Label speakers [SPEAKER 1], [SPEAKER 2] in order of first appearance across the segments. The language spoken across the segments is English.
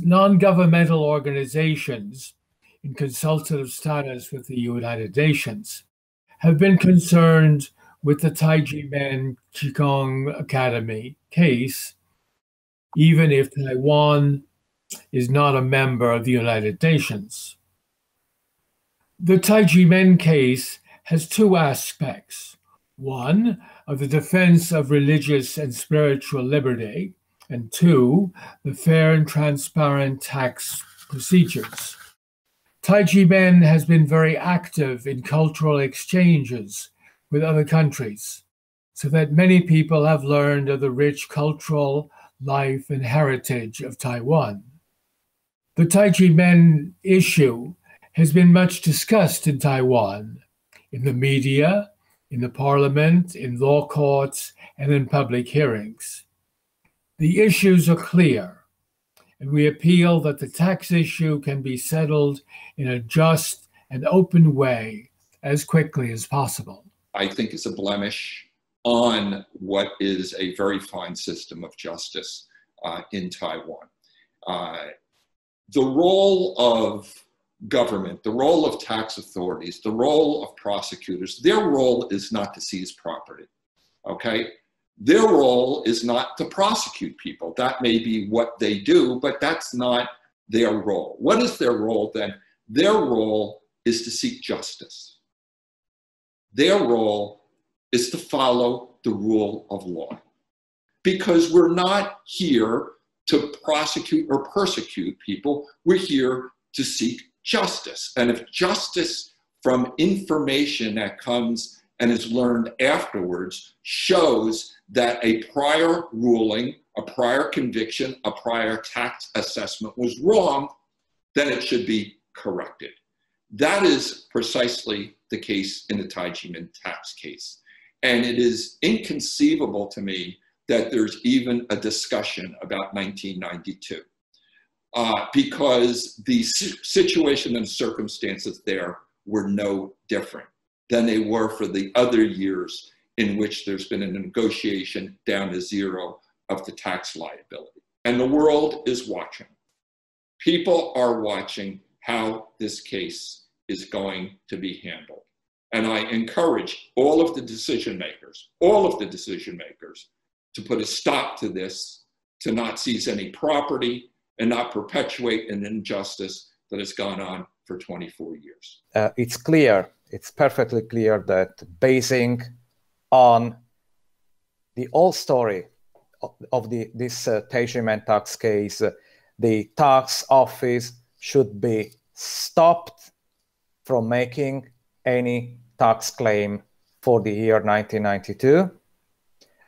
[SPEAKER 1] non-governmental organizations in consultative status with the United Nations have been concerned with the Taiji Men Qigong Academy case, even if Taiwan is not a member of the United Nations. The Taiji Men case has two aspects. One, of the defense of religious and spiritual liberty, and two, the fair and transparent tax procedures. Taiji Men has been very active in cultural exchanges with other countries, so that many people have learned of the rich cultural life and heritage of Taiwan. The Taiji Men issue has been much discussed in Taiwan, in the media, in the parliament, in law courts, and in public hearings. The issues are clear, and we appeal that the tax issue can be settled in a just and open way as quickly as possible.
[SPEAKER 2] I think it's a blemish on what is a very fine system of justice in Taiwan. The role of government, the role of tax authorities, the role of prosecutors, their role is not to seize property, okay? Their role is not to prosecute people. That may be what they do, but that's not their role. What is their role then? Their role is to seek justice. Their role is to follow the rule of law. Because we're not here to prosecute or persecute people, we're here to seek justice. And if justice from information that comes and is learned afterwards shows that a prior ruling, a prior conviction, a prior tax assessment was wrong, then it should be corrected. That is precisely the case in the Taiji Men tax case. And it is inconceivable to me that there's even a discussion about 1992. Because the situation and circumstances there were no different than they were for the other years in which there's been a negotiation down to zero of the tax liability. And the world is watching. People are watching how this case is going to be handled. And I encourage all of the decision makers to put a stop to this, to not seize any property, and not perpetuate an injustice that has gone on for 24 years.
[SPEAKER 3] It's clear, it's perfectly clear that basing on the whole story of this Taiji Men tax case, the tax office should be stopped from making any tax claim for the year 1992.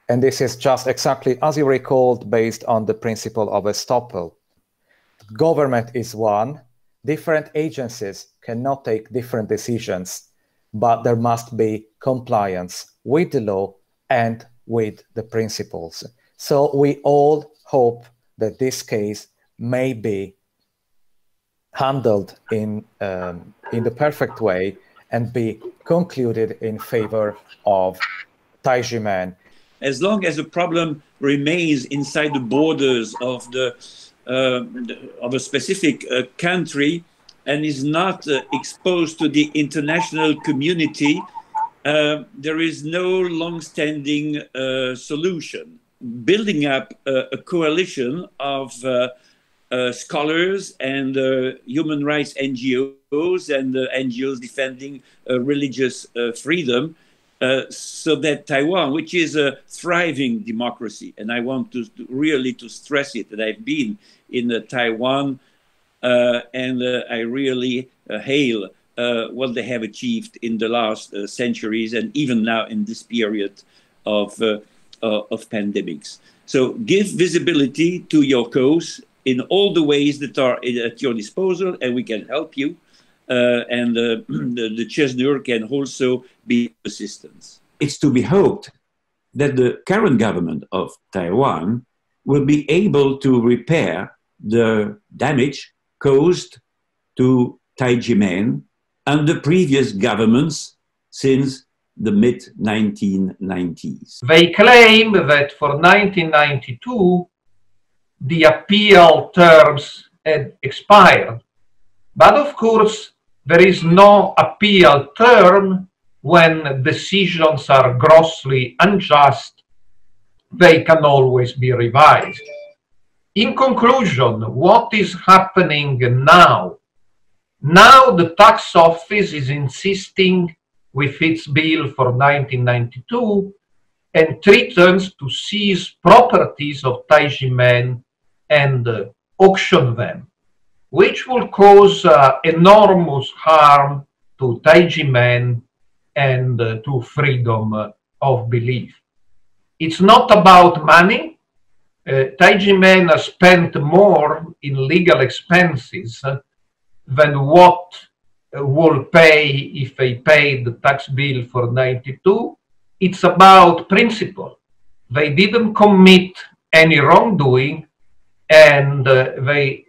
[SPEAKER 3] And this is just exactly as you recalled, based on the principle of estoppel. Government is one, different agencies cannot take different decisions, but there must be compliance with the law and with the principles. So we all hope that this case may be handled in the perfect way and be concluded in favor of Taiji Men.
[SPEAKER 4] As long as the problem remains inside the borders of a specific country and is not exposed to the international community, there is no long-standing solution. Building up a coalition of scholars and human rights NGOs and NGOs defending religious freedom, so that Taiwan, which is a thriving democracy, and I want to really stress it, that I've been in Taiwan and I really hail what they have achieved in the last centuries and even now in this period of pandemics. So give visibility to your cause in all the ways that are at your disposal, and we can help you. And the Chesnur can also be assistance.
[SPEAKER 5] It's to be hoped that the current government of Taiwan will be able to repair the damage caused to Taiji Men under previous governments since the mid-1990s.
[SPEAKER 6] They claim that for 1992, the appeal terms had expired. But of course, there is no appeal term when decisions are grossly unjust. They can always be revised. In conclusion, what is happening now? Now the tax office is insisting with its bill for 1992 and threatens to seize properties of Taiji men and auction them, which will cause enormous harm to Taiji men and to freedom of belief. It's not about money. Taiji men have spent more in legal expenses than what will pay if they paid the tax bill for 92. It's about principle. They didn't commit any wrongdoing, and they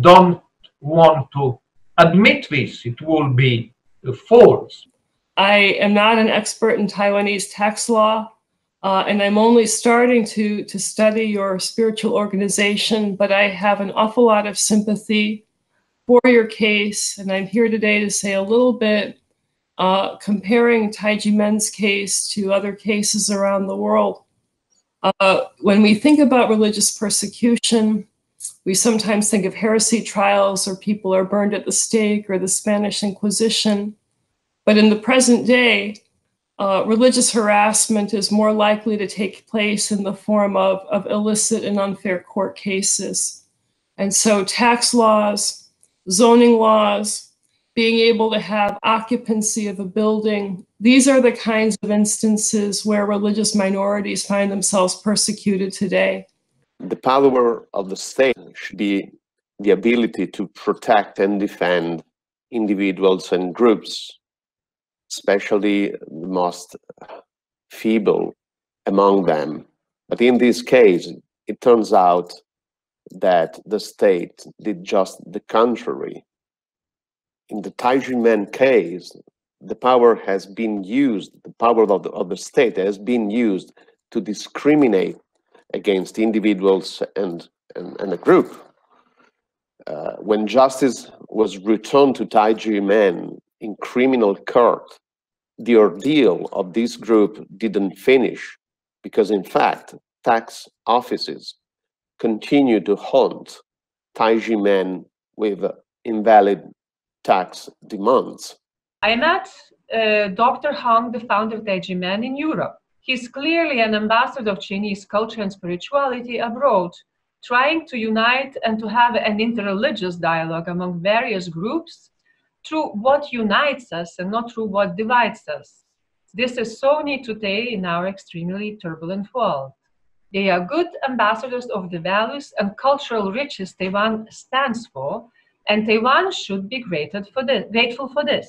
[SPEAKER 6] don't want to admit this. It will be false.
[SPEAKER 7] I am not an expert in Taiwanese tax law, and I'm only starting to study your spiritual organization, but I have an awful lot of sympathy for your case, and I'm here today to say a little bit comparing Taiji men's case to other cases around the world. When we think about religious persecution, we sometimes think of heresy trials, or people are burned at the stake, or the Spanish Inquisition. But in the present day, religious harassment is more likely to take place in the form of illicit and unfair court cases. And so tax laws, zoning laws, being able to have occupancy of a building, these are the kinds of instances where religious minorities find themselves persecuted today.
[SPEAKER 8] The power of the state should be the ability to protect and defend individuals and groups, especially the most feeble among them. But in this case, it turns out that the state did just the contrary. In the Taiji men case, the power has been used, the power of the state has been used to discriminate against individuals and a group. When justice was returned to Taiji men in criminal court, the ordeal of this group didn't finish, because in fact, tax offices continue to haunt Taiji men with invalid tax demands.
[SPEAKER 9] I met Dr. Hong, the founder of Taiji men, in Europe. He's clearly an ambassador of Chinese culture and spirituality abroad, trying to unite and to have an interreligious dialogue among various groups through what unites us and not through what divides us. This is so neat today in our extremely turbulent world. They are good ambassadors of the values and cultural riches Taiwan stands for, and Taiwan should be grateful for this.